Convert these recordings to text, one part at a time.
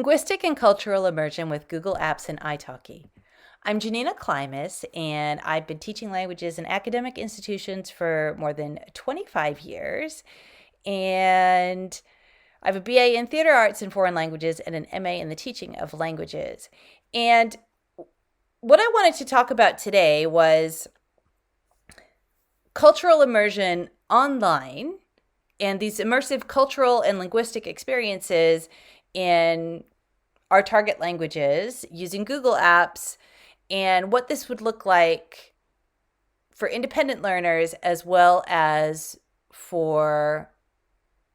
Linguistic and Cultural Immersion with Google Apps and Italki. I'm Janina Klimas, and I've been teaching languages in academic institutions for more than 25 years. And I have a BA in Theater Arts and Foreign Languages and an MA in the teaching of languages. And what I wanted to talk about today was cultural immersion online and these immersive cultural and linguistic experiences in our target languages using Google Apps, and what this would look like for independent learners as well as for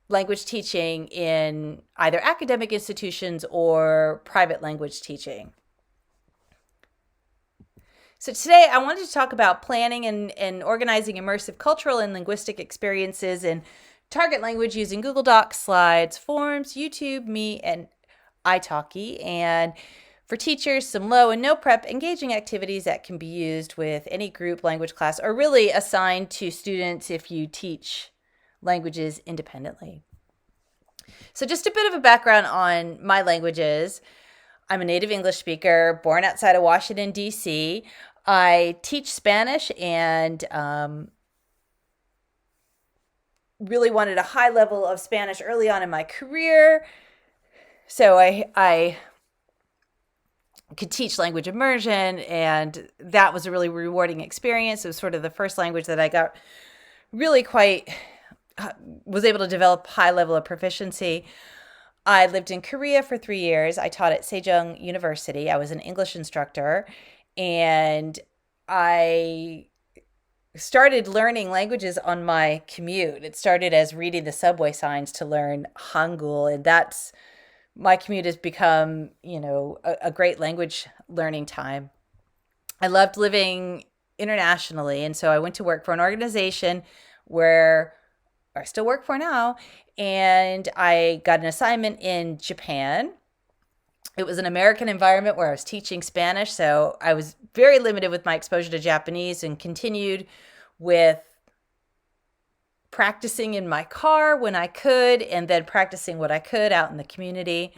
language teaching in either academic institutions or private language teaching. So today I wanted to talk about planning and organizing immersive cultural and linguistic experiences in target language using Google Docs, Slides, Forms, YouTube, Me, and Italki. And for teachers, some low and no prep engaging activities that can be used with any group language class or really assigned to students if you teach languages independently. So just a bit of a background on my languages. I'm a native English speaker, born outside of Washington, D.C. I teach Spanish and really wanted a high level of Spanish early on in my career. So I could teach language immersion, and that was a really rewarding experience. It was sort of the first language that I got really was able to develop high level of proficiency. I lived in Korea for 3 years. I taught at Sejong University. I was an English instructor, and I started learning languages on my commute. It started as reading the subway signs to learn Hangul, and my commute has become, a great language learning time. I loved living internationally, and so I went to work for an organization where I still work for now, and I got an assignment in Japan. It was an American environment where I was teaching Spanish, so I was very limited with my exposure to Japanese and continued with practicing in my car when I could and then practicing what I could out in the community.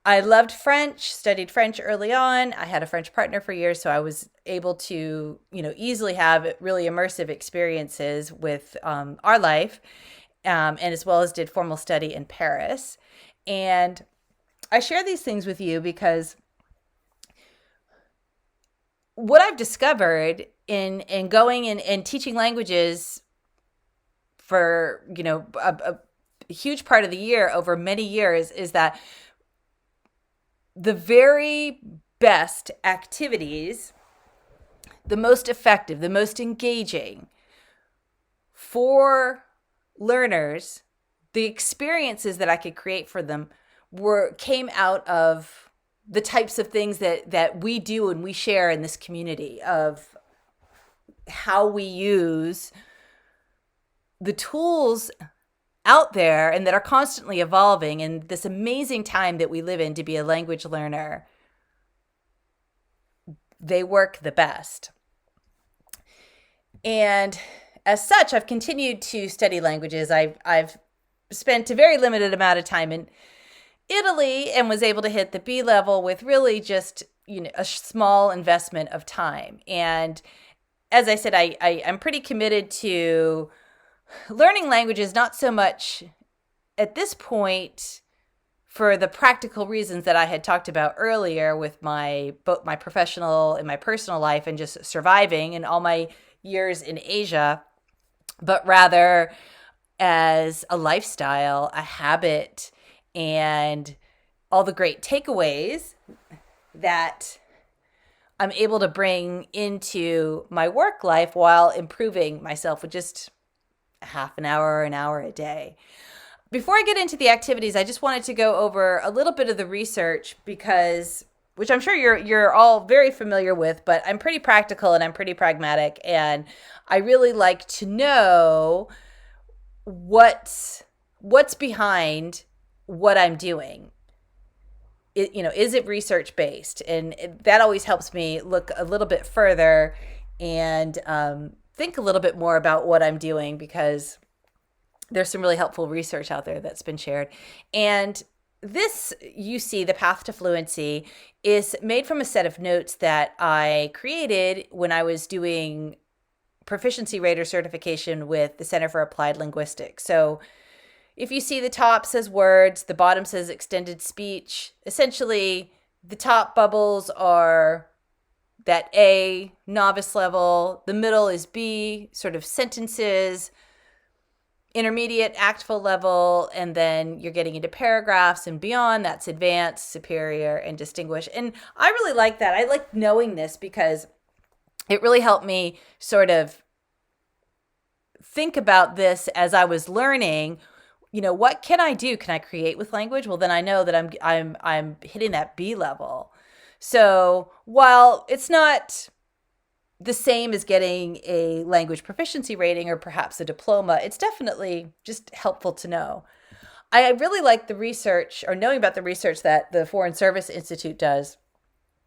I loved French, studied French early on. I had a French partner for years, so I was able to, easily have really immersive experiences with our life, and as well as did formal study in Paris. And I share these things with you because what I've discovered in going and teaching languages for, a huge part of the year over many years is that the very best activities, the most effective, the most engaging for learners, the experiences that I could create for them came out of the types of things that we do and we share in this community, of how we use the tools out there and that are constantly evolving in this amazing time that we live in to be a language learner. They work the best. And as such, I've continued to study languages. I've spent a very limited amount of time in Italy and was able to hit the B level with really just, a small investment of time. And as I said, I'm pretty committed to learning languages, not so much at this point for the practical reasons that I had talked about earlier with both my professional and my personal life and just surviving in all my years in Asia, but rather as a lifestyle, a habit, and all the great takeaways that I'm able to bring into my work life while improving myself with just half an hour or an hour a day. Before I get into the activities, I just wanted to go over a little bit of the research which I'm sure you're all very familiar with, but I'm pretty practical and I'm pretty pragmatic, and I really like to know what's behind what I'm doing. Is it research based? And that always helps me look a little bit further and think a little bit more about what I'm doing, because there's some really helpful research out there that's been shared. And this, you see, the path to fluency is made from a set of notes that I created when I was doing proficiency rater certification with the Center for Applied Linguistics. So if you see the top says words, the bottom says extended speech, essentially the top bubbles are that A, novice level, the middle is B, sort of sentences, intermediate, actful level, and then you're getting into paragraphs and beyond. That's advanced, superior, and distinguished. And I really like that. I like knowing this because it really helped me sort of think about this as I was learning. What can I do? Can I create with language? Well, then I know that I'm hitting that B level. So while it's not the same as getting a language proficiency rating or perhaps a diploma, it's definitely just helpful to know. I really like the research, or knowing about the research that the Foreign Service Institute does,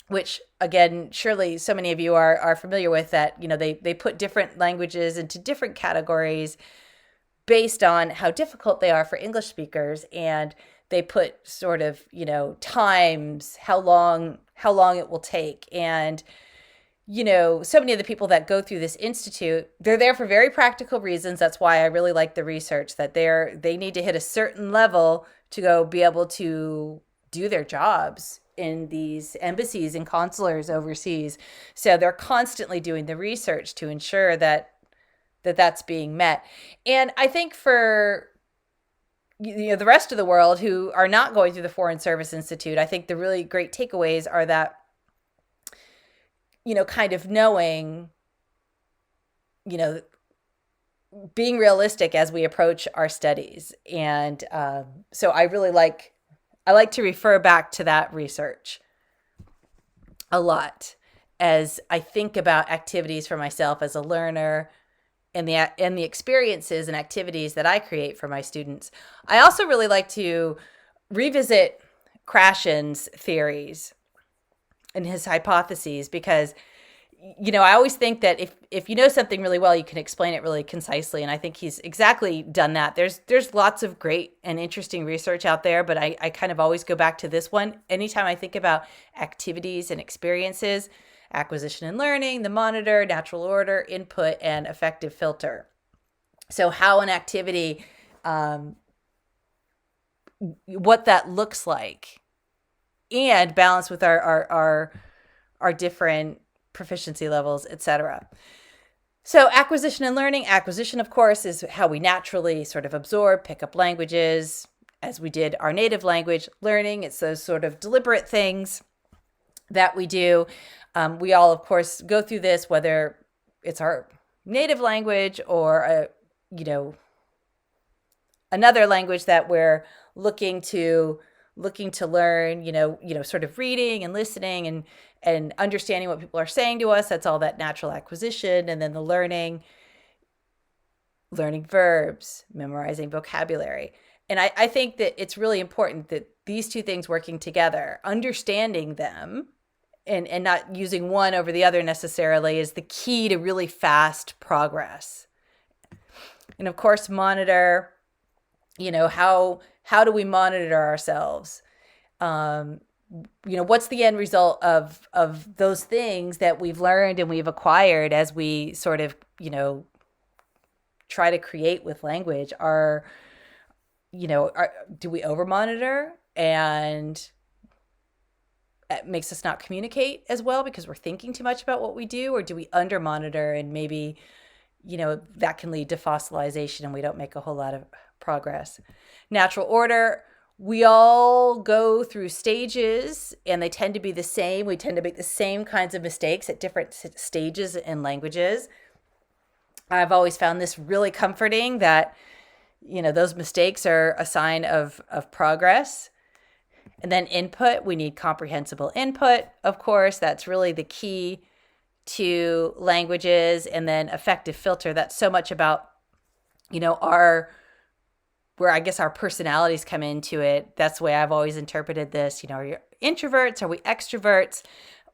which, again, surely so many of you are familiar with, that they put different languages into different categories based on how difficult they are for English speakers, and they put sort of times, how long it will take. And so many of the people that go through this institute, they're there for very practical reasons. That's why I really like the research, that they need to hit a certain level to go be able to do their jobs in these embassies and consulars overseas. So they're constantly doing the research to ensure that that's being met. And I think for the rest of the world who are not going through the Foreign Service Institute, I think the really great takeaways are that kind of knowing, being realistic as we approach our studies. And so I like to refer back to that research a lot as I think about activities for myself as a learner and the experiences and activities that I create for my students. I also really like to revisit Krashen's theories and his hypotheses, because I always think that if you know something really well, you can explain it really concisely, and I think he's exactly done that. There's lots of great and interesting research out there, but I kind of always go back to this one anytime I think about activities and experiences: acquisition and learning, the monitor, natural order, input, and effective filter. So how an activity, what that looks like, and balance with our different proficiency levels, etc. So acquisition and learning. Acquisition, of course, is how we naturally sort of absorb, pick up languages, as we did our native language. Learning, it's those sort of deliberate things that we do. We all, of course, go through this, whether it's our native language or another language that we're looking to learn, sort of reading and listening and understanding what people are saying to us. That's all that natural acquisition. And then the learning verbs, memorizing vocabulary. And I think that it's really important that these two things working together, understanding them and not using one over the other necessarily, is the key to really fast progress. And of course, monitor, how do we monitor ourselves? What's the end result of those things that we've learned and we've acquired as we sort of, try to create with language? Do we over monitor, and it makes us not communicate as well because we're thinking too much about what we do? Or do we under monitor, and maybe, that can lead to fossilization and we don't make a whole lot of progress? Natural order. We all go through stages and they tend to be the same. We tend to make the same kinds of mistakes at different stages in languages. I've always found this really comforting, that, those mistakes are a sign of progress. And then input, we need comprehensible input. Of course, that's really the key to languages. And then effective filter, that's so much about, where I guess our personalities come into it. That's the way I've always interpreted this. Are you introverts? Are we extroverts?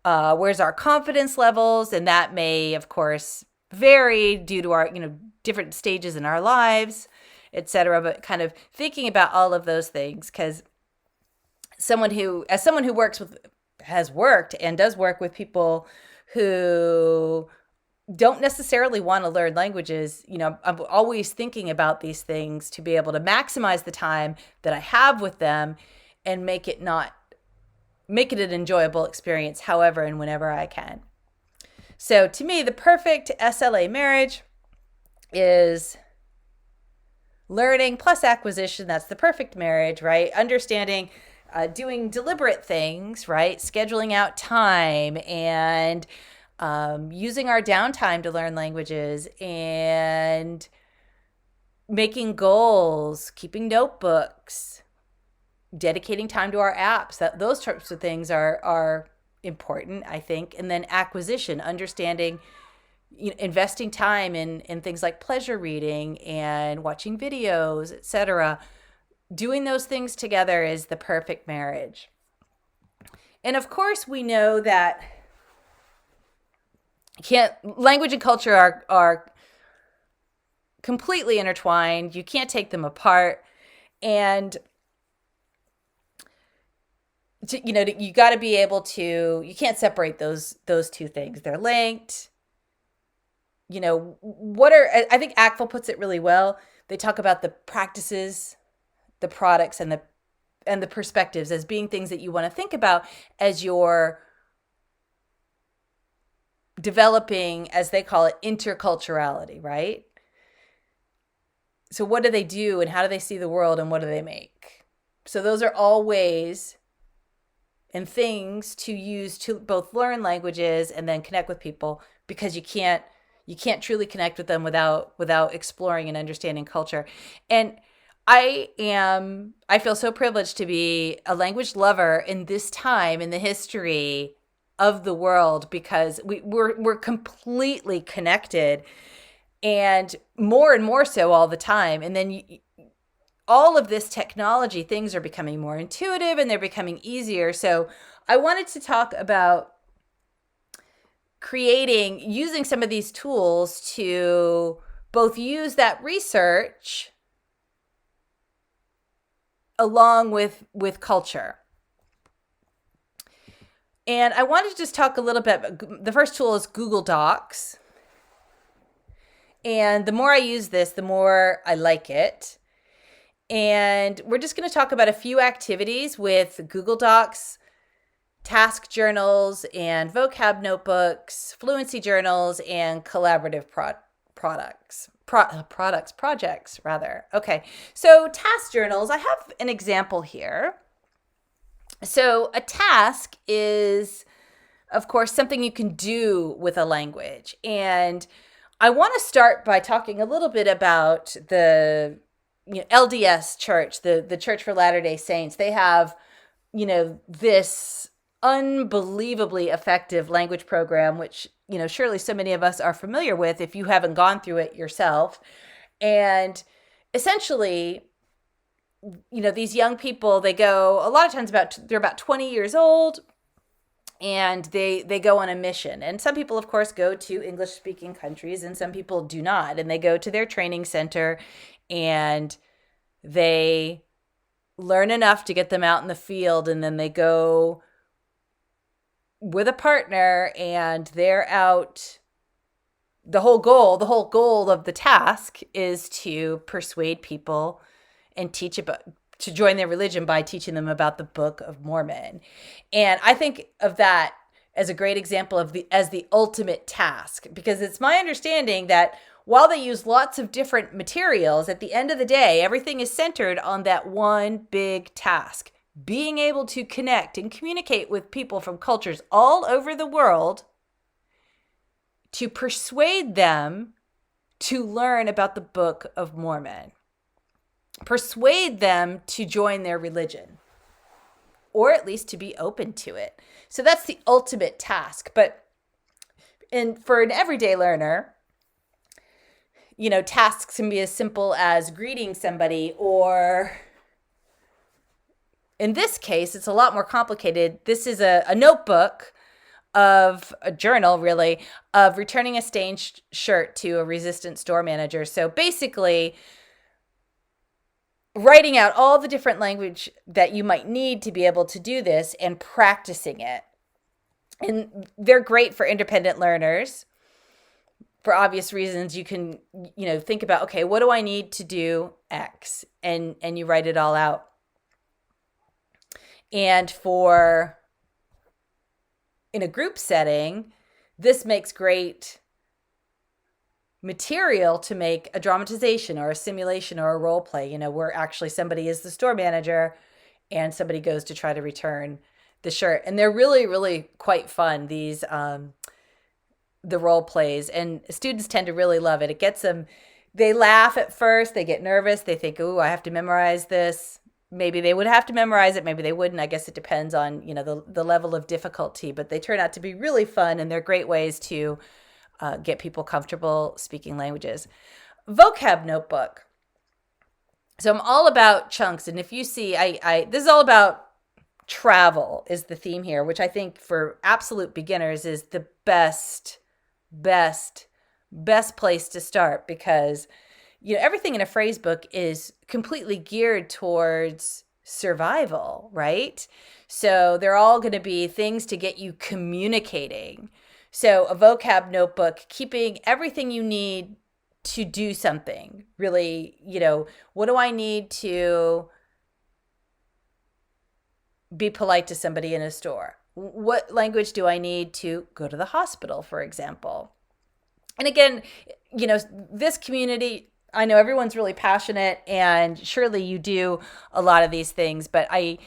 Where's our confidence levels? And that may, of course, vary due to our, different stages in our lives, etc. But kind of thinking about all of those things, because someone who has worked and does work with people who don't necessarily want to learn languages, I'm always thinking about these things to be able to maximize the time that I have with them and make it an enjoyable experience however and whenever I can. So to me, the perfect SLA marriage is learning plus acquisition. That's the perfect marriage, right? Understanding, doing deliberate things, right? Scheduling out time and using our downtime to learn languages and making goals, keeping notebooks, dedicating time to our apps. Those types of things are important, I think. And then acquisition, understanding, investing time in things like pleasure reading and watching videos, etc. Doing those things together is the perfect marriage. And of course, we know that language and culture are completely intertwined. You can't take them apart. And you got to be able to, you can't separate those two things. They're linked. I think ACTFL puts it really well. They talk about the practices, the products, and the perspectives as being things that you want to think about as you're developing, as they call it, interculturality, right? So what do they do and how do they see the world and what do they make? So those are all ways and things to use to both learn languages and then connect with people, because you can't truly connect with them without exploring and understanding culture. And I feel so privileged to be a language lover in this time in the history of the world, because we're completely connected, and more so all the time. And then all of this technology, things are becoming more intuitive and they're becoming easier. So I wanted to talk about using some of these tools to both use that research along with culture. And I wanted to just talk a little bit. The first tool is Google Docs. And the more I use this, the more I like it. And we're just going to talk about a few activities with Google Docs, task journals, and vocab notebooks, fluency journals, and collaborative projects. Okay, so task journals, I have an example here. So a task is, of course, something you can do with a language. And I want to start by talking a little bit about the LDS Church, the Church for Latter-day Saints. They have, this unbelievably effective language program, which, surely so many of us are familiar with if you haven't gone through it yourself. And essentially, these young people, they go, a lot of times they're about 20 years old, and they go on a mission. And some people, of course, go to English-speaking countries, and some people do not. And they go to their training center, and they learn enough to get them out in the field, and then they go with a partner, and they're out. The whole goal of the task is to persuade people and to join their religion by teaching them about the Book of Mormon. And I think of that as a great example as the ultimate task, because it's my understanding that while they use lots of different materials, at the end of the day, everything is centered on that one big task: being able to connect and communicate with people from cultures all over the world, to persuade them to learn about the Book of Mormon. Persuade them to join their religion, or at least to be open to it. So that's the ultimate task. But for an everyday learner, tasks can be as simple as greeting somebody, or in this case, it's a lot more complicated. This is a notebook of a journal, really, of returning a stained shirt to a resistant store manager. So basically, writing out all the different language that you might need to be able to do this and practicing it. And they're great for independent learners. For obvious reasons, you can, think about, okay, what do I need to do X? And you write it all out. And for in a group setting, this makes great material to make a dramatization or a simulation or a role play, where actually somebody is the store manager and somebody goes to try to return the shirt. And they're really, really quite fun, these the role plays, and students tend to really love it. It gets them, they laugh at first, they get nervous, they think, "Ooh, I have to memorize this." Maybe they would have to memorize it, maybe they wouldn't. I guess it depends on, the level of difficulty, but they turn out to be really fun, and they're great ways to get people comfortable speaking languages. Vocab notebook. So I'm all about chunks, and if you see, this is all about travel is the theme here, which I think for absolute beginners is the best place to start, because everything in a phrase book is completely geared towards survival, right? So they're all going to be things to get you communicating. So a vocab notebook, keeping everything you need to do something. Really, what do I need to be polite to somebody in a store? What language do I need to go to the hospital, for example? And again, this community, I know everyone's really passionate, and surely you do a lot of these things, but I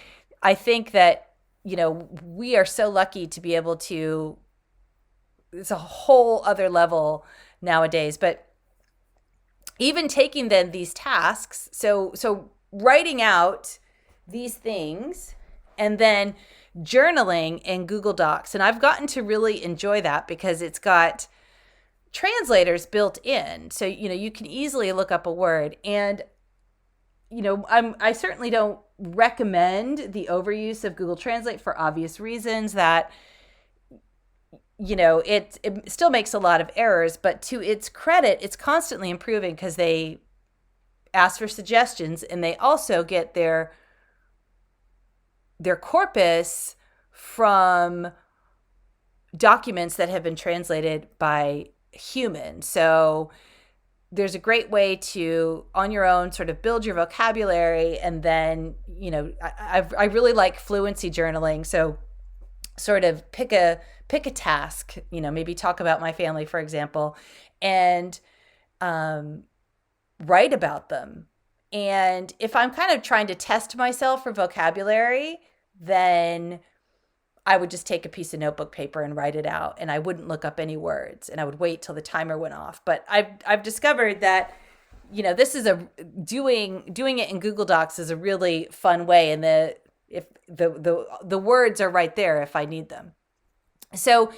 think that, we are so lucky to be able to, it's a whole other level nowadays. But even taking then these tasks, so writing out these things and then journaling in Google Docs. And I've gotten to really enjoy that because it's got translators built in. So, you can easily look up a word. And, I certainly don't recommend the overuse of Google Translate for obvious reasons that, it still makes a lot of errors, but to its credit, it's constantly improving because they ask for suggestions, and they also get their corpus from documents that have been translated by humans. So there's a great way to, on your own, sort of build your vocabulary. And then, I really like Fluency journaling. So sort of pick a task, maybe talk about my family, for example, and write about them. And if I'm kind of trying to test myself for vocabulary, then I would just take a piece of notebook paper and write it out, and I wouldn't look up any words, and I would wait till the timer went off. But I've discovered that, this is doing it in Google Docs is a really fun way, and the words are right there if I need them. So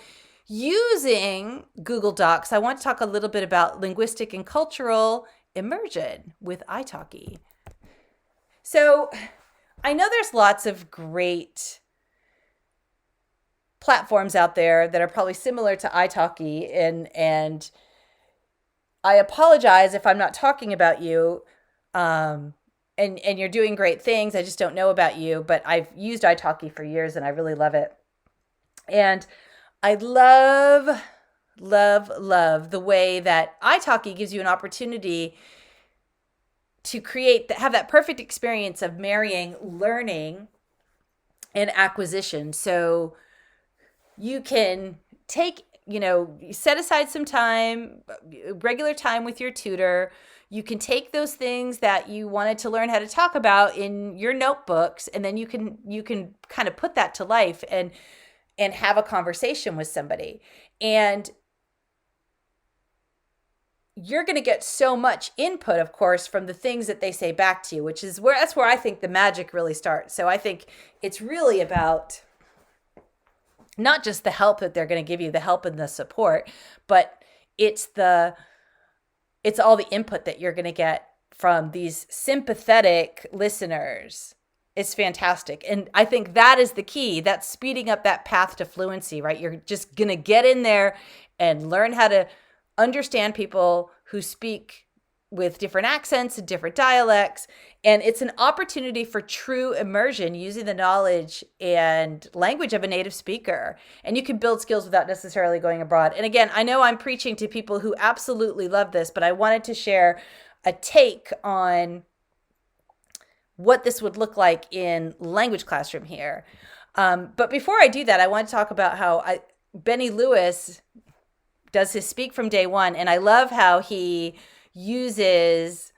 using Google Docs, I want to talk a little bit about linguistic and cultural immersion with Italki. So I know there's lots of great platforms out there that are probably similar to Italki, and I apologize if I'm not talking about you, and you're doing great things. I just don't know about you, but I've used Italki for years and I really love it. And I love the way that Italki gives you an opportunity to have that perfect experience of marrying learning and acquisition. So you can take, set aside some time, regular time with your tutor. You can take those things that you wanted to learn how to talk about in your notebooks, and then you can kind of put that to life and have a conversation with somebody. And you're going to get so much input, of course, from the things that they say back to you, that's where I think the magic really starts. So I think it's really about not just the help that they're going to give you, the help and the support, but it's all the input that you're going to get from these sympathetic listeners. It's fantastic. And I think that is the key. That's speeding up that path to fluency, right? You're just going to get in there and learn how to understand people who speak with different accents and different dialects. And it's an opportunity for true immersion using the knowledge and language of a native speaker. And you can build skills without necessarily going abroad. And again, I know I'm preaching to people who absolutely love this, but I wanted to share a take on what this would look like in language classroom here. But before I do that, I want to talk about how Benny Lewis does his speak from day one. And I love how he uses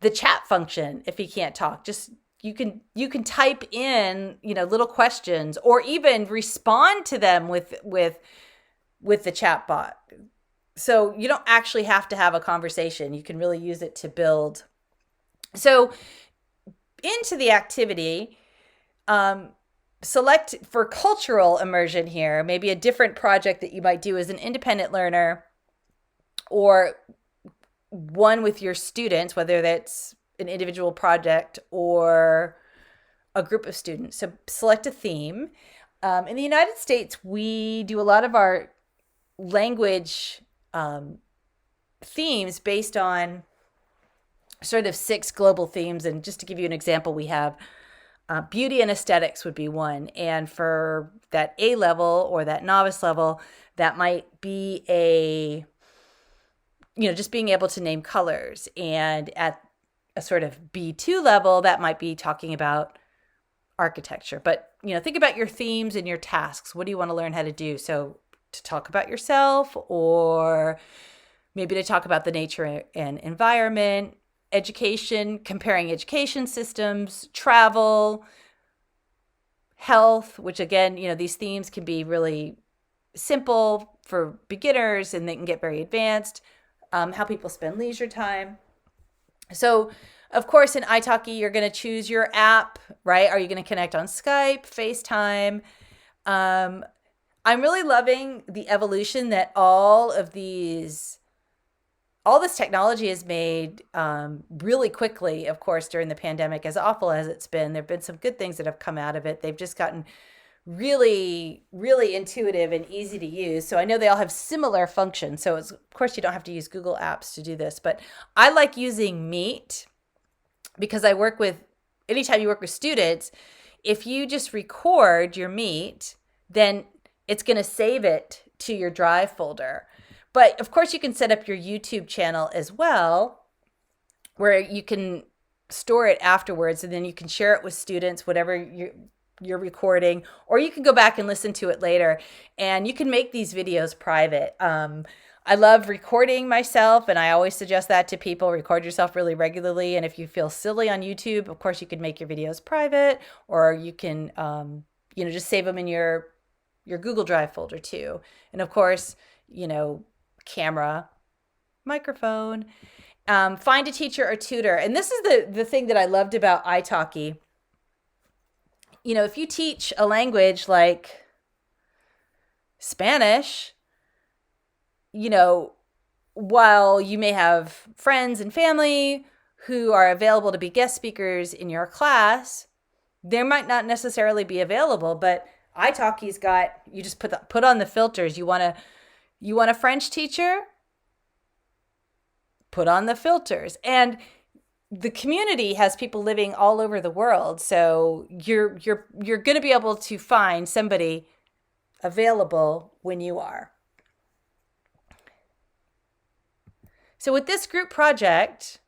the chat function if he can't talk. Just you can type in, little questions or even respond to them with the chat bot. So you don't actually have to have a conversation. You can really use it to build. So into the activity, select for cultural immersion here, maybe a different project that you might do as an independent learner or one with your students, whether that's an individual project or a group of students. So select a theme. In the United States, we do a lot of our language themes based on sort of 6 global themes. And just to give you an example, we have beauty and aesthetics would be one. And for that A level or that novice level, that might be just being able to name colors. And at a sort of B2 level, that might be talking about architecture. But, think about your themes and your tasks. What do you want to learn how to do? So to talk about yourself, or maybe to talk about the nature and environment, education, comparing education systems, travel, health, which again, these themes can be really simple for beginners and they can get very advanced. How people spend leisure time. So, of course, in Italki, you're going to choose your app, right? Are you going to connect on Skype, FaceTime? I'm really loving the evolution that all this technology has made really quickly, of course, during the pandemic. As awful as it's been, there have been some good things that have come out of it. They've just gotten really, really intuitive and easy to use. So I know they all have similar functions. So of course, you don't have to use Google Apps to do this. But I like using Meet because anytime you work with students, if you just record your Meet, then it's going to save it to your Drive folder. But of course, you can set up your YouTube channel as well, where you can store it afterwards, and then you can share it with students, whatever you're recording, or you can go back and listen to it later. And you can make these videos private. I love recording myself, and I always suggest that to people. Record yourself really regularly. And if you feel silly on YouTube, of course, you can make your videos private, or you can just save them in your Google Drive folder too. And of course, camera, microphone, find a teacher or tutor. And this is the thing that I loved about Italki. If you teach a language like Spanish, while you may have friends and family who are available to be guest speakers in your class, they might not necessarily be available, but Italki's got, you just put on the filters. You want a French teacher? Put on the filters. And the community has people living all over the world. So you're going to be able to find somebody available when you are. So with this group project,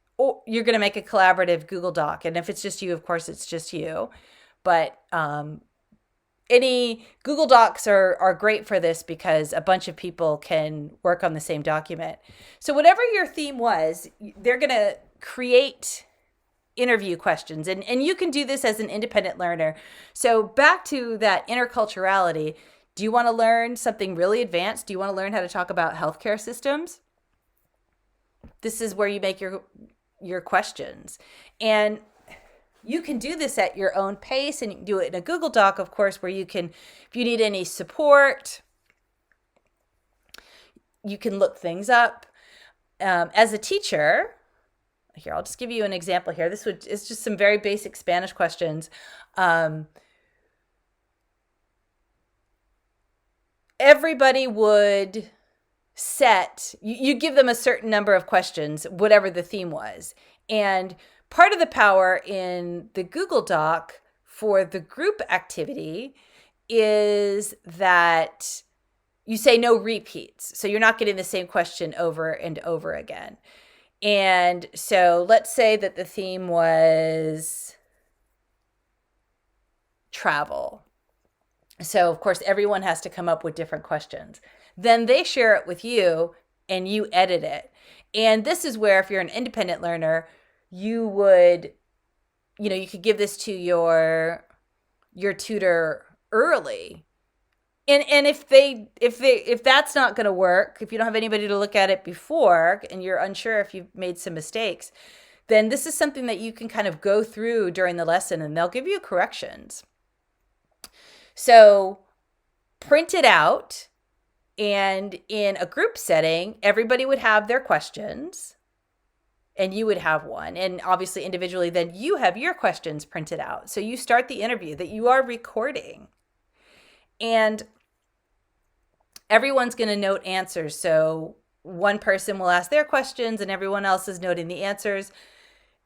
you're going to make a collaborative Google Doc. And if it's just you, of course, it's just you. But any Google Docs are great for this because a bunch of people can work on the same document. So whatever your theme was, they're going to create interview questions. And you can do this as an independent learner. So back to that interculturality, do you want to learn something really advanced? Do you want to learn how to talk about healthcare systems? This is where you make your questions. And you can do this at your own pace, and you can do it in a Google Doc, of course, where you can, if you need any support, you can look things up. As a teacher, here, I'll just give you an example here. It's just some very basic Spanish questions. Everybody would you give them a certain number of questions, whatever the theme was. And part of the power in the Google Doc for the group activity is that you say no repeats. So you're not getting the same question over and over again. And so let's say that the theme was travel. So of course, everyone has to come up with different questions. Then they share it with you and you edit it. And this is where, if you're an independent learner, you would, you could give this to your tutor early. And if that's not going to work, if you don't have anybody to look at it before and you're unsure if you've made some mistakes, then this is something that you can kind of go through during the lesson and they'll give you corrections. So print it out, and in a group setting, everybody would have their questions and you would have one. And obviously individually, then you have your questions printed out. So you start the interview that you are recording. And everyone's going to note answers. So one person will ask their questions and everyone else is noting the answers,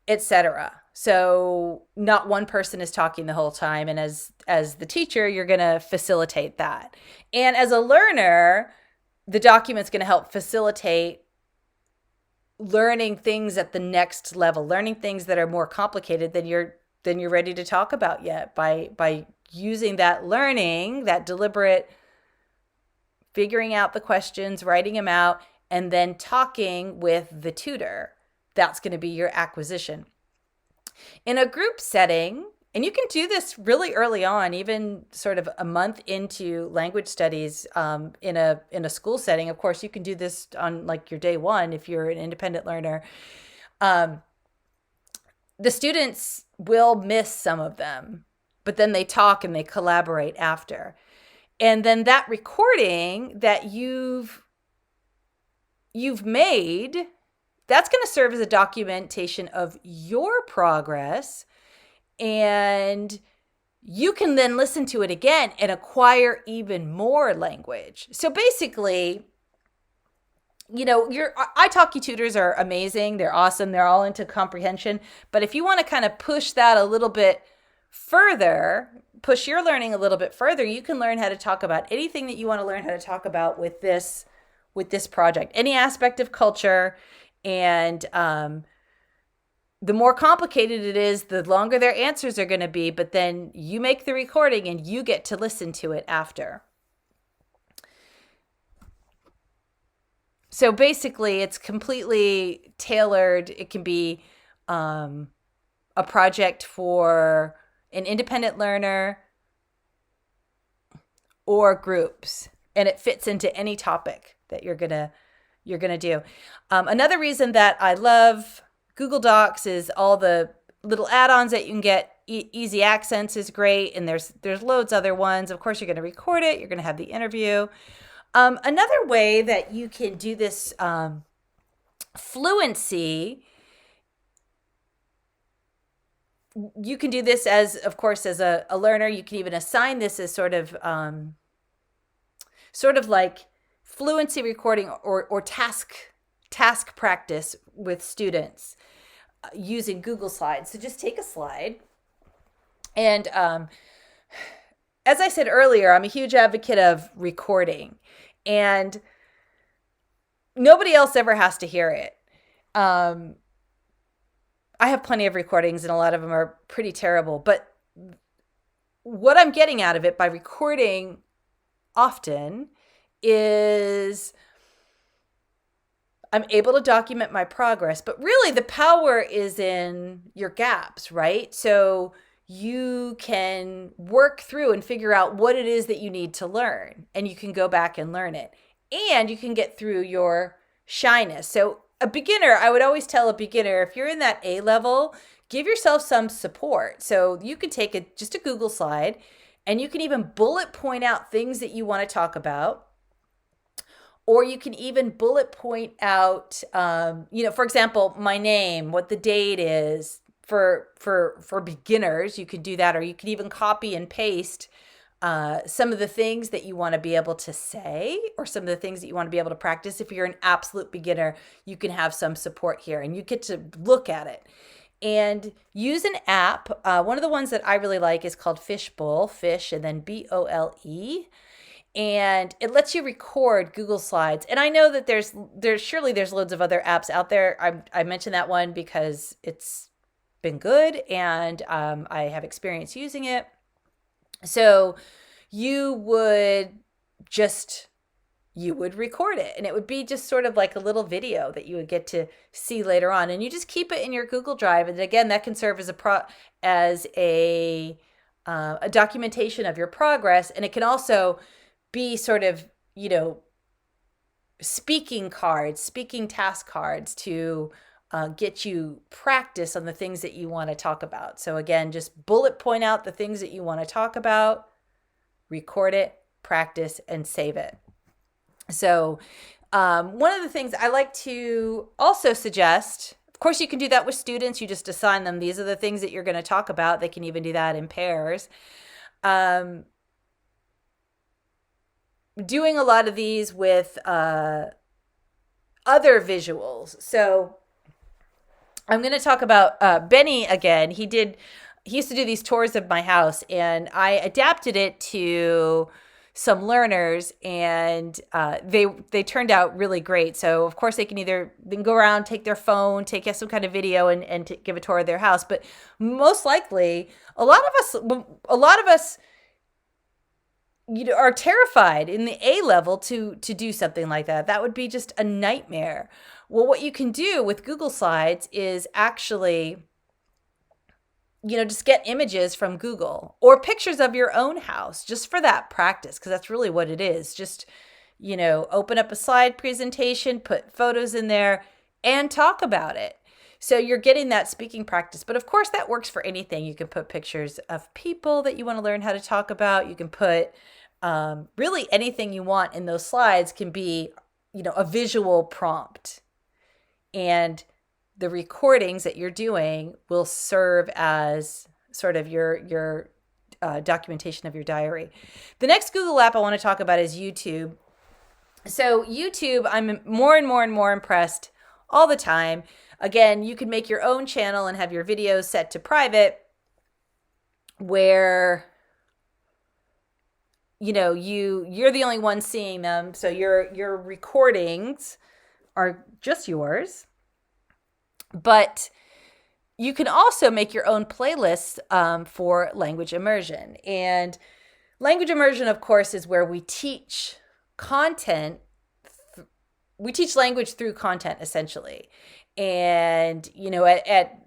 etc. So not one person is talking the whole time. And as the teacher, you're going to facilitate that. And as a learner, the document's going to help facilitate learning things at the next level, learning things that are more complicated than you're ready to talk about yet, by using that learning, that deliberate figuring out the questions, writing them out, and then talking with the tutor. That's going to be your acquisition. In a group setting, and you can do this really early on, even sort of a month into language studies in a school setting. Of course, you can do this on like your day one if you're an independent learner. The students will miss some of them, but then they talk and they collaborate after. And then that recording that you've made, that's going to serve as a documentation of your progress. And you can then listen to it again and acquire even more language. So basically, your Italki tutors are amazing. They're awesome. They're all into comprehension. But if you want to kind of push that a little bit further, push your learning a little bit further, you can learn how to talk about anything that you want to learn how to talk about with this project, any aspect of culture. And the more complicated it is, the longer their answers are going to be, but then you make the recording and you get to listen to it after. So basically, it's completely tailored. It can be a project for an independent learner or groups, and it fits into any topic that you're gonna do. Another reason that I love Google Docs is all the little add-ons that you can get. Easy Accents is great, and there's loads other ones. Of course, you're going to record it. You're going to have the interview. Another way that you can do this Fluency, you can do this as a learner. You can even assign this as sort of like Fluency recording or task practice with students using Google Slides. So just take a slide. And as I said earlier, I'm a huge advocate of recording. And nobody else ever has to hear it. I have plenty of recordings, and a lot of them are pretty terrible. But what I'm getting out of it by recording often is I'm able to document my progress. But really, the power is in your gaps, right? So you can work through and figure out what it is that you need to learn, and you can go back and learn it. And you can get through your shyness. So a beginner, I would always tell a beginner, if you're in that A level, give yourself some support. So you can take just a Google slide, and you can even bullet point out things that you want to talk about. Or you can even bullet point out, for example, my name, what the date is. For beginners, you could do that, or you could even copy and paste some of the things that you want to be able to say, or some of the things that you want to be able to practice. If you're an absolute beginner, you can have some support here, and you get to look at it. And use an app. One of the ones that I really like is called Fishbowl, fish, and then BOLE. And it lets you record Google Slides. And I know that there's surely there's loads of other apps out there. I mentioned that one because it's been good, and I have experience using it. So you would record it, and it would be just sort of like a little video that you would get to see later on, and you just keep it in your Google Drive. And again, that can serve as a documentation of your progress. And it can also be sort of, speaking task cards to get you practice on the things that you want to talk about. So again, just bullet point out the things that you want to talk about, record it, practice, and save it. So one of the things I like to also suggest, of course, you can do that with students. You just assign them, these are the things that you're going to talk about. They can even do that in pairs. Doing a lot of these with other visuals. So I'm going to talk about Benny again. He used to do these tours of my house, and I adapted it to some learners, and they turned out really great. So of course they can go around, take their phone, take some kind of video, and give a tour of their house. But most likely, a lot of us are terrified in the A level to do something like that. That would be just a nightmare. Well, what you can do with Google Slides is actually, just get images from Google or pictures of your own house just for that practice, because that's really what it is. Just, open up a slide presentation, put photos in there, and talk about it. So you're getting that speaking practice. But of course, that works for anything. You can put pictures of people that you want to learn how to talk about. You can put really anything you want in those slides can be, a visual prompt. And the recordings that you're doing will serve as sort of your documentation of your diary. The next Google app I want to talk about is YouTube. So YouTube, I'm more and more and more impressed all the time. Again, you can make your own channel and have your videos set to private, where you're the only one seeing them. So your recordings are just yours. But you can also make your own playlists for language immersion. And language immersion, of course, is where we teach content. We teach language through content, essentially. And, at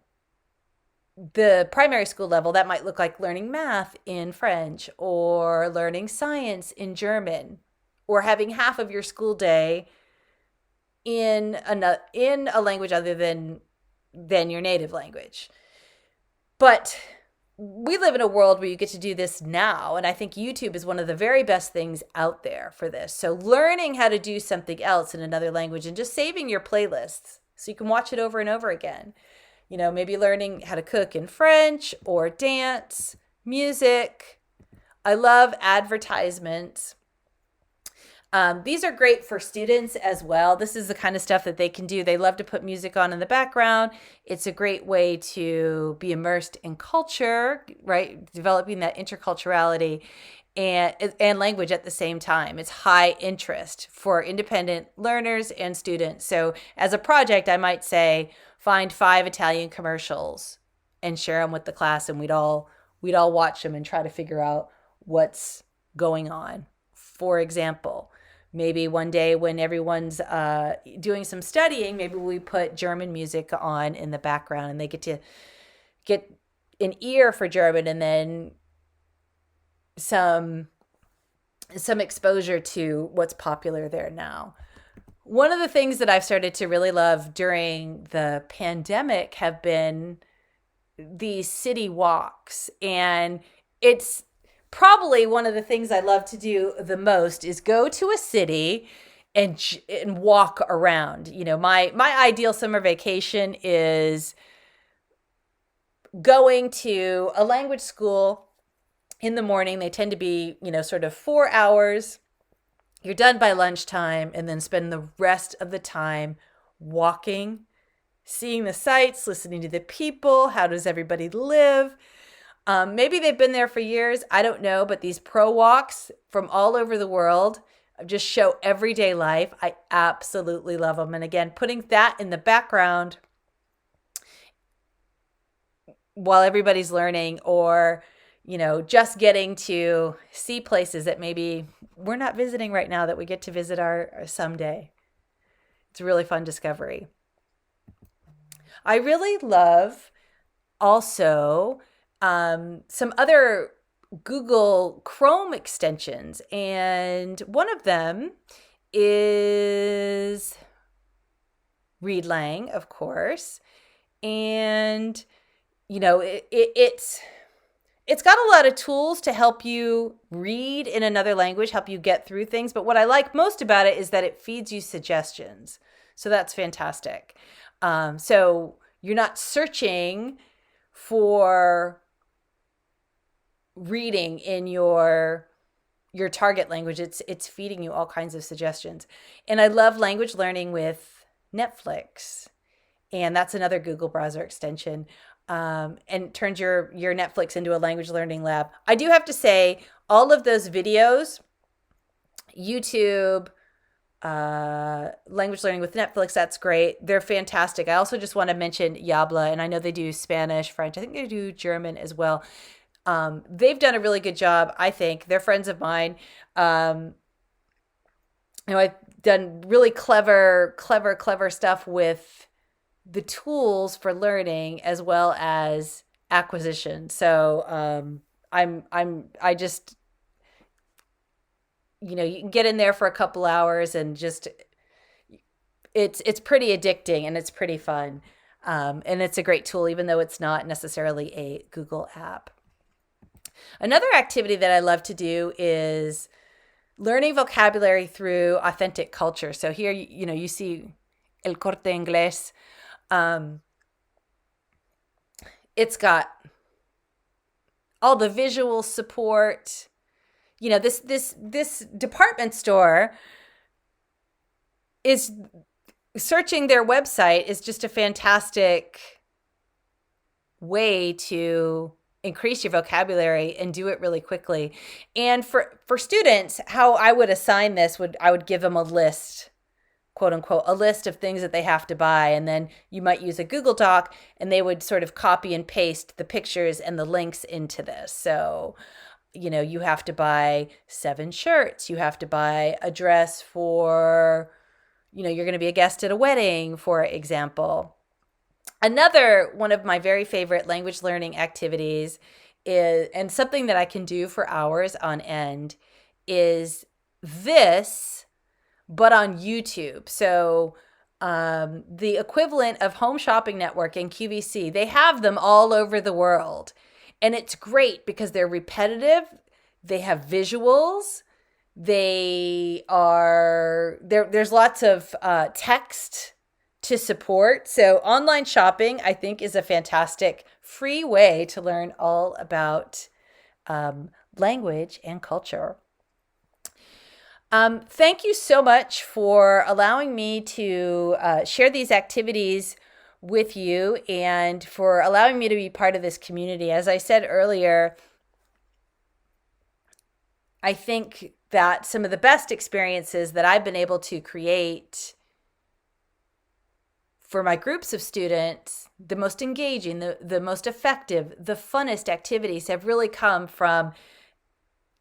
the primary school level, that might look like learning math in French, or learning science in German, or having half of your school day in a language other than your native language. But we live in a world where you get to do this now, and I think YouTube is one of the very best things out there for this. So learning how to do something else in another language and just saving your playlists so you can watch it over and over again. Maybe learning how to cook in French, or dance, music. I love advertisements. These are great for students as well. This is the kind of stuff that they can do. They love to put music on in the background. It's a great way to be immersed in culture, right? Developing that interculturality and language at the same time. It's high interest for independent learners and students. So as a project, I might say, find 5 Italian commercials and share them with the class, and we'd all watch them and try to figure out what's going on. For example, maybe one day when everyone's doing some studying, maybe we put German music on in the background, and they get to get an ear for German, and then some exposure to what's popular there now. One of the things that I've started to really love during the pandemic have been these city walks. And it's probably one of the things I love to do the most is go to a city and walk around. My ideal summer vacation is going to a language school in the morning. They tend to be, sort of 4 hours. You're done by lunchtime, and then spend the rest of the time walking, seeing the sights, listening to the people. How does everybody live? Maybe they've been there for years. I don't know. But these pro walks from all over the world just show everyday life. I absolutely love them. And again, putting that in the background while everybody's learning, or just getting to see places that maybe we're not visiting right now that we get to visit our someday. It's a really fun discovery. I really love also some other Google Chrome extensions, and one of them is ReadLang, of course, and it's got a lot of tools to help you read in another language, help you get through things. But what I like most about it is that it feeds you suggestions. So that's fantastic. So you're not searching for reading in your target language. It's feeding you all kinds of suggestions. And I love language learning with Netflix. And that's another Google browser extension. And turns your Netflix into a language learning lab. I do have to say, all of those videos, YouTube, language learning with Netflix, that's great. They're fantastic. I also just want to mention Yabla, and I know they do Spanish, French. I think they do German as well. They've done a really good job, I think. They're friends of mine. I've done really clever stuff with the tools for learning as well as acquisition. So I just, you can get in there for a couple hours and just, it's pretty addicting and it's pretty fun. And it's a great tool, even though it's not necessarily a Google app. Another activity that I love to do is learning vocabulary through authentic culture. So here, you see El Corte Inglés. It's got all the visual support. This department store is searching their website is just a fantastic way to increase your vocabulary and do it really quickly. And for students, how I would assign this I would give them a list, quote unquote, a list of things that they have to buy. And then you might use a Google Doc and they would sort of copy and paste the pictures and the links into this. So, you have to buy 7 shirts. You have to buy a dress for, you're going to be a guest at a wedding, for example. Another one of my very favorite language learning activities is, and something that I can do for hours on end, is this, but on YouTube. So the equivalent of Home Shopping Network and QVC, they have them all over the world. And it's great because they're repetitive. They have visuals. There's lots of text to support. So online shopping, I think, is a fantastic free way to learn all about language and culture. Thank you so much for allowing me to share these activities with you and for allowing me to be part of this community. As I said earlier, I think that some of the best experiences that I've been able to create for my groups of students, the most engaging, the most effective, the funnest activities have really come from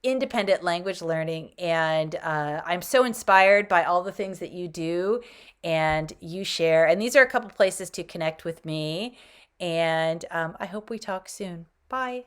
independent language learning. And I'm so inspired by all the things that you do and you share. And these are a couple places to connect with me. And I hope we talk soon. Bye.